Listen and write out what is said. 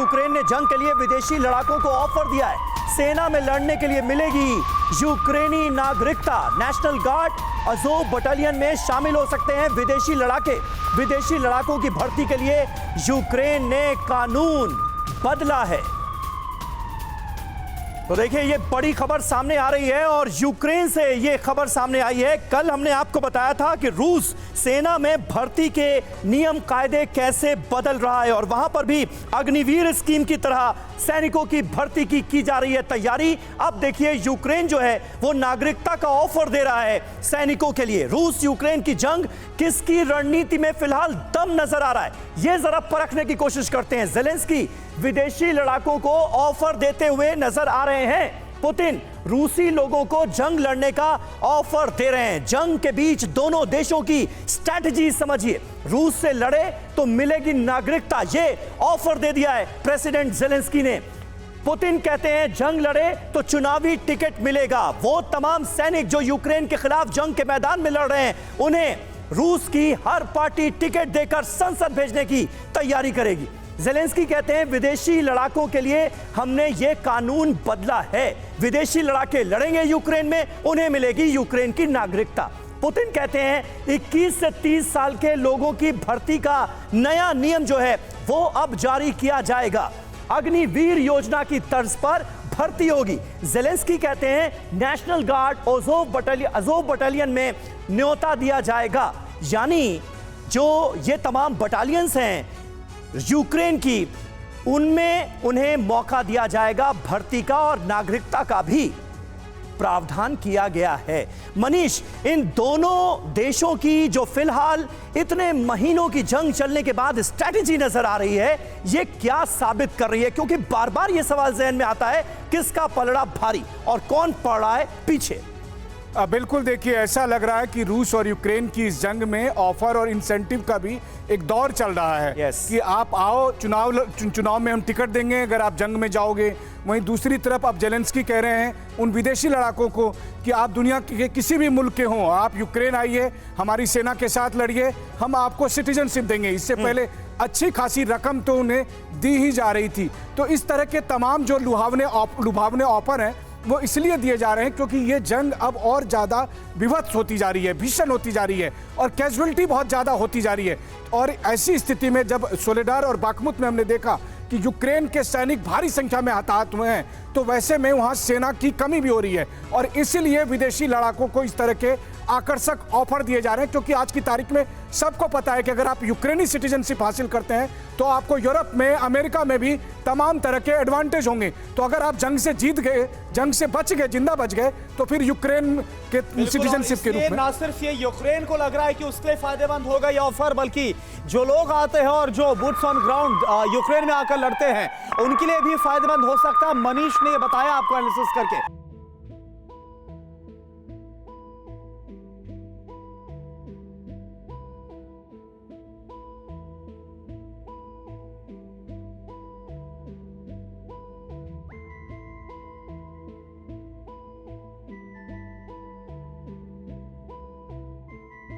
Ukraine ने जंग के लिए विदेशी लड़ाकों को ऑफर दिया है। सेना में लड़ने के लिए मिलेगी यूक्रेनी नागरिकता। नेशनल गार्ड अज़ोव बटालियन में शामिल हो सकते हैं विदेशी लड़ाके। विदेशी लड़ाकों की भर्ती के लिए यूक्रेन ने कानून बदला है। तो देखिए, ये बड़ी खबर सामने आ रही है और यूक्रेन से ये खबर सामने आई है। कल हमने आपको बताया था कि रूस सेना में भर्ती के नियम कायदे कैसे बदल रहा है और वहां पर भी अग्निवीर स्कीम की तरह सैनिकों की भर्ती की जा रही है तैयारी। अब देखिए, यूक्रेन जो है वो नागरिकता का ऑफर दे रहा है सैनिकों के लिए। रूस यूक्रेन की जंग किसकी रणनीति में फिलहाल दम नजर आ रहा है, ये जरा परखने की कोशिश करते हैं। ज़ेलेंस्की विदेशी लड़ाकों को ऑफर देते हुए नजर आ रहे हैं। पुतिन रूसी लोगों को जंग लड़ने का ऑफर दे रहे हैं। जंग के बीच दोनों देशों की स्ट्रैटेजी समझिए। रूस से लड़े तो मिलेगी नागरिकता, ये ऑफर दे दिया है प्रेसिडेंट ज़ेलेंस्की ने। पुतिन कहते हैं जंग लड़े तो चुनावी टिकट मिलेगा। वो तमाम सैनिक जो यूक्रेन के खिलाफ जंग के मैदान में लड़ रहे हैं, उन्हें रूस की हर पार्टी टिकट देकर संसद भेजने की तैयारी करेगी। ज़ेलेंस्की कहते हैं विदेशी लड़ाकों के लिए हमने ये कानून बदला है। विदेशी लड़ाके लड़ेंगे यूक्रेन में, उन्हें मिलेगी यूक्रेन की नागरिकता। पुतिन कहते हैं 21 से 30 साल के लोगों की भर्ती का नया नियम जो है वो अब जारी किया जाएगा। अग्निवीर योजना की तर्ज पर भर्ती होगी। ज़ेलेंस्की कहते हैं नेशनल गार्ड अज़ोव बटालियन में न्योता दिया जाएगा, यानी जो ये तमाम बटालियंस हैं यूक्रेन की, उनमें उन्हें मौका दिया जाएगा भर्ती का और नागरिकता का भी प्रावधान किया गया है। मनीष, इन दोनों देशों की जो फिलहाल इतने महीनों की जंग चलने के बाद स्ट्रैटेजी नजर आ रही है, ये क्या साबित कर रही है? क्योंकि बार बार ये सवाल जहन में आता है, किसका पलड़ा भारी और कौन पड़ रहा है पीछे? बिल्कुल, देखिए, ऐसा लग रहा है कि रूस और यूक्रेन की इस जंग में ऑफर और इंसेंटिव का भी एक दौर चल रहा है। कि आप आओ, चुनाव में हम टिकट देंगे अगर आप जंग में जाओगे। वहीं दूसरी तरफ अब ज़ेलेंस्की कह रहे हैं उन विदेशी लड़ाकों को कि आप दुनिया के किसी भी मुल्क के हों, आप यूक्रेन आइए, हमारी सेना के साथ लड़िए, हम आपको सिटीजनशिप देंगे। इससे पहले अच्छी खासी रकम तो उन्हें दी ही जा रही थी। तो इस तरह के तमाम जो लुभावने ऑफर हैं वो इसलिए दिए जा रहे हैं क्योंकि ये जंग अब और ज़्यादा विभत्स होती जा रही है, भीषण होती जा रही है और कैजुअलिटी बहुत ज़्यादा होती जा रही है। और ऐसी स्थिति में जब सोलेडार और बाखमुत में हमने देखा कि यूक्रेन के सैनिक भारी संख्या में हताहत हुए हैं, तो वैसे में वहाँ सेना की कमी भी हो रही है और इसीलिए विदेशी लड़ाकों को इस तरह के आकर्षक ऑफर दिए जा रहे हैं। क्योंकि आज की तारीख में सबको पता है कि अगर आप यूक्रेनी सिटीजनशिप हासिल करते हैं तो आपको यूरोप में, अमेरिका में भी तमाम तरह के एडवांटेज होंगे। तो अगर आप जंग से जीत गए, जंग से बच गए, जिंदा बच गए, तो फिर यूक्रेन के सिटीजनशिप के रूप में ना सिर्फ ये यूक्रेन को लग रहा है कि उसके लिए फायदेमंद होगा ये ऑफर, बल्कि जो लोग आते हैं और जो बूट्स ऑन ग्राउंड यूक्रेन में आकर लड़ते हैं उनके लिए भी फायदेमंद हो सकता है। मनीष ने ये बताया आपको एनालिसिस करके।